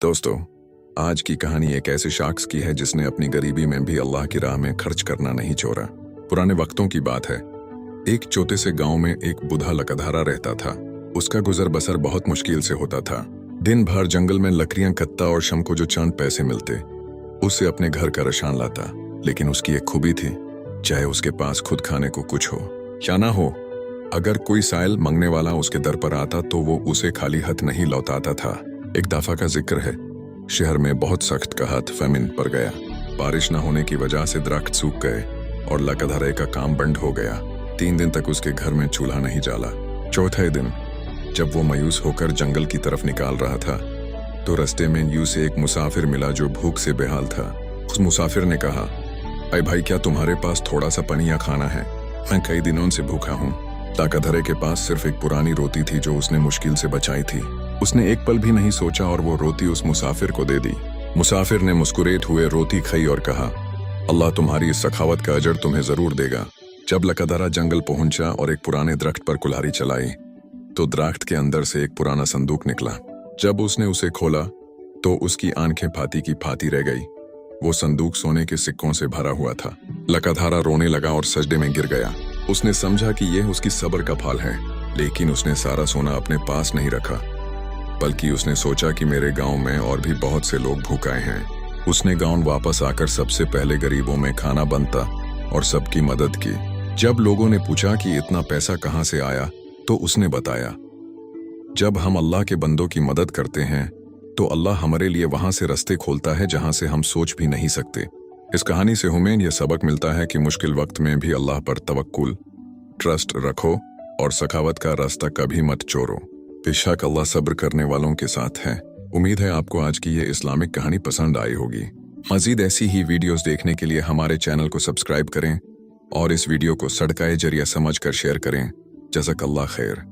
दोस्तों, आज की कहानी एक ऐसे शख्स की है जिसने अपनी गरीबी में भी अल्लाह की राह में खर्च करना नहीं छोड़ा। पुराने वक्तों की बात है। एक छोटे से गांव में एक बूढ़ा लकधारा रहता था। उसका गुजर बसर बहुत मुश्किल से होता था। दिन भर जंगल में लकड़ियां कत्ता और शाम को जो चंद पैसे मिलते उससे अपने घर का राशन लाता। लेकिन उसकी एक खूबी थी, चाहे उसके पास खुद खाने को कुछ हो या ना हो, अगर कोई साइल मांगने वाला उसके दर पर आता तो वो उसे खाली हाथ नहीं लौटाता था। एक दफा का जिक्र है, शहर में बहुत सख्त कहत फैमिन पड़ गया। बारिश न होने की वजह से दरख्त सूख गए और लकधरे का काम बंद हो गया। 3 दिन तक उसके घर में चूल्हा नहीं जला। चौथे दिन जब वो मायूस होकर जंगल की तरफ निकाल रहा था तो रास्ते में यूं से एक मुसाफिर मिला जो भूख से बेहाल था। उस मुसाफिर ने कहा, अरे भाई, क्या तुम्हारे पास थोड़ा सा पानी या खाना है? मैं कई दिनों से भूखा हूँ। लकधरे के पास सिर्फ एक पुरानी रोटी थी जो उसने मुश्किल से बचाई थी। उसने एक पल भी नहीं सोचा और वो रोटी उस मुसाफिर को दे दी। मुसाफिर ने मुस्कुराते हुए रोटी खाई और कहा, अल्लाह तुम्हारी इस सखावत का अजर तुम्हें जरूर देगा। जब लकधरा जंगल पहुंचा और एक पुराने दरख्त पर कुल्हाड़ी चलाई तो दरख्त के अंदर से एक पुराना संदूक निकला। जब उसने उसे खोला तो उसकी आंखें फाती की फाती रह गई। वो संदूक सोने के सिक्कों से भरा हुआ था। लकधरा रोने लगा और सजदे में गिर गया। उसने समझा कि यह उसकी सब्र का फल है, लेकिन उसने सारा सोना अपने पास नहीं रखा, बल्कि उसने सोचा कि मेरे गांव में और भी बहुत से लोग भूखाए हैं। उसने गांव वापस आकर सबसे पहले गरीबों में खाना बनता और सबकी मदद की। जब लोगों ने पूछा कि इतना पैसा कहां से आया तो उसने बताया, जब हम अल्लाह के बंदों की मदद करते हैं तो अल्लाह हमारे लिए वहां से रास्ते खोलता है जहां से हम सोच भी नहीं सकते। इस कहानी से हमें यह सबक मिलता है कि मुश्किल वक्त में भी अल्लाह पर तवक्कुल, ट्रस्ट रखो और सखावत का रास्ता कभी मत छोड़ो। बेशक अल्लाह सब्र करने वालों के साथ है। उम्मीद है आपको आज की ये इस्लामिक कहानी पसंद आई होगी। मजीद ऐसी ही वीडियोस देखने के लिए हमारे चैनल को सब्सक्राइब करें और इस वीडियो को सदका-ए-जरिया समझकर शेयर करें। जज़ाकल्लाह खैर।